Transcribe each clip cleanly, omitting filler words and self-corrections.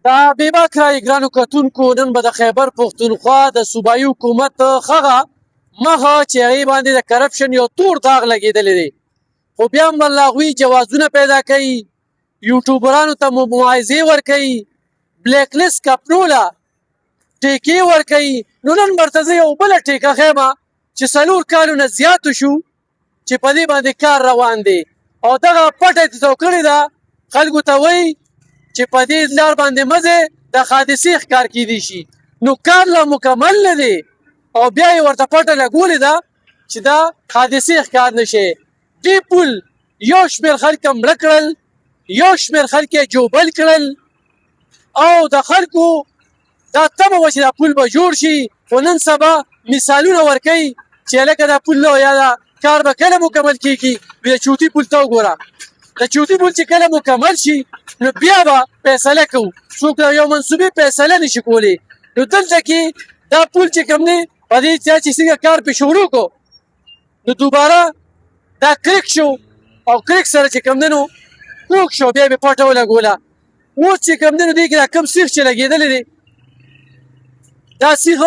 دا بېباک رایې ګرانو کتونکو نن به د خیبر پښتونخوا د صوبایي حکومت هغه مخه چې هغې باندې د کرپشن یو تور داغ لګېدلی دی خو بیا هم والله هغوی جوازونه پیدا کوي یوټوبرانو ته مواعظې ورکوي بلیک لیست کمپنو له ټیکې ورکوي نو نن ورته زه یو بله ټیکه ښیم چې 4 کالو نه زیاتو شو چې په دې باندې کار روان دی او دغه پټه یې تو کړې ده خلکو ته وایي چې په دې لار باندې مزه د حادثې ښکار کیدی شي نو کار لا مکمل نه دی او بیا یې ورته پټه لګولې ده چې دا حادثې ښکار نشي دې پل یو شمېر خلک یې مړه کړل یو شمېر خلک یې جوبل کړل او د خلکو دا تمه وه چې دا پل به جوړ شي خو نن سبا مثالونه ورکوي چې هلکه دا پل نه یا دا کار به کله مکمل کیږي د چوتي پل ته وګوره د چوتي پل چې کله مکمل شي نو بیا به فیصله کوو څوک یو منصوبې فیصله نشي کولی نو دلته کې دا پل چې کوم دی په دې چې څنګه کار پې شروع کړو نو دوباره دا کرک شو او کرک سره چې کوم دی نو کوږ شو بیا یې پټه ولګوله اوس چې کوم دی نو دې کې دا کوم سیخ چې لګېدلی دی دا سیخ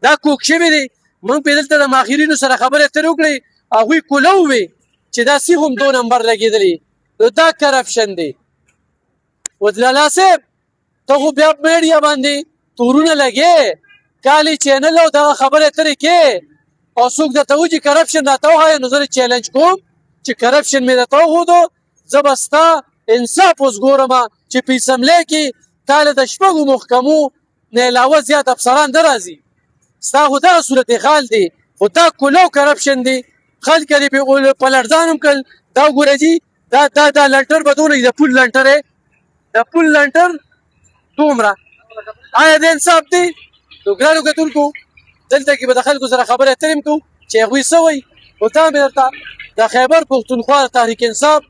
دا کوږ شوی دی موږ پې دلته د ماهرینو سره خبرې اترې وکړې هغوی کوله ووې چې دا سیخ هم 2 نمبر لګېدلی نو دا کرپشن دی وزلالا صاحب ته خو بیا میډیا باندې تورونه لګې کالي چینل او دغه خبرې اترې کې او څوک درته وایي چې کرپشن راته وښایه نو زه چیلنج کوم چې کرپشن مې درته وښودو زه به ستا انصاف اوس ګورم چې په اسمبلۍ کې تا له د 6 محکمو نه علاوه زیات افسران نه راځي ستا خو دغه صورتحال دی خو دا کلو کرپشن دی خلک یې په لړزان هم کړل دا وګوره جي دا لنټر به دونه د پل لنټر د پل لنټر دومره آیا د انصاف دی نو ګرانو کتونکو دلته کې به د خلکو سره خبرې اترې هم کوو چې هغوی څه وایي خو دا مې درته د خیبر پښتونخوا د تحریک انصاف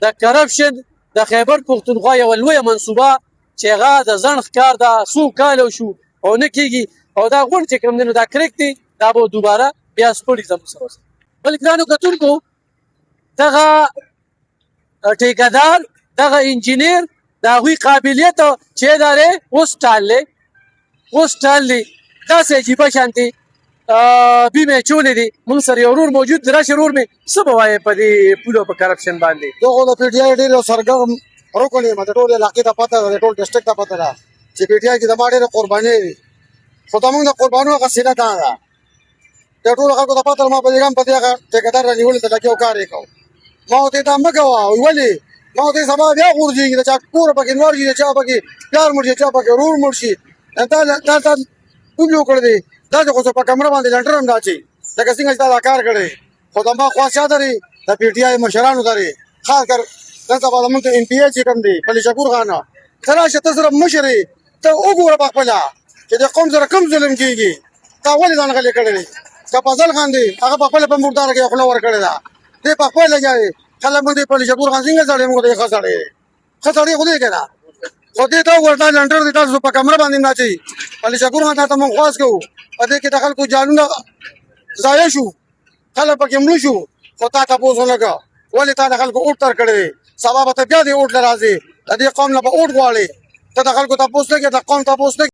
د کرپشن د خیبر پښتونخوا یوه لویه منصوبه چې هغه د ځنډ ښکار ده 100 کاله شو او نه کېږي او دا غونډ چې کوم دی نو دا کرک دی دا به دوباره بیا سپړي زموږ سره بل ګرانو کتونکو دغه ټیکهدار دغه انجینیر د هغوی قابلیت چې دا دی اوس ټال دی داسې عجیبه شانتې بیمې چولې دي موږ سره یو ورور موجود دی راشه ورور مې څه به وایې په دې پولو په کرپشن باندې دغه د پی ټي آی ډېر سرګرم رکن یم د ټول علاقې ته پته ده د ټول ډسټرکټ ته پته ده چې پی ټي آی کې زما ډېرې قربانۍ دي خو زموږ د قربانیو هغه سینه دا ده د ټولو خلکو ته پته ما په دې ګام په دې هغه ټیکهدار رانیولې ته لګیا او کار یې کوو ما ورته دا مه کوه ولې ما ورته سبا بیا غورځېږي د چا کور پکې نور شي د چا پکې پلار مړ شي چا پکې ورور مړ شي دا کوم جوړ کړی دی دا چې خو په کمره باندې لنټر هم راچي لکه څنګه چې تا دا کار کړی خو زما خواست چا لري د پی ټي آی مشرانو لري خاص کر دلته به زمونږ ام پي ای چې کوم دی پلي شکور خانه ته راشه ته صرف مشر یې ته وګوره پخپله چې د قوم سره کوم ظلم کېږي تا ولې ځان غلی کړی دی که فضل خان دی هغه پخپله په مرداره کې خوله ورکړې ده دی پخپله لګیا خلک موږ دی پلي شکور خان څنګه سړی موږ دی ښه سړی ښه سړی خو دی که نه خو دې ته وګوره دا لنټر دی تاسو په کمره باندې هم راچوي پلي شکور خان ته موږ خواست کوو په دې کې د خلکو جانونه ضایع شو خلک پکې مړه شو خو تا تپوس ونه کړه ولې تا د خلکو اوټ تر کړی دی سبا به ته بیا دې اوټ له راځې د دې قوم نه به اوټ غواړې ته د خلکو تپوس نه کوې د قوم تپوس نه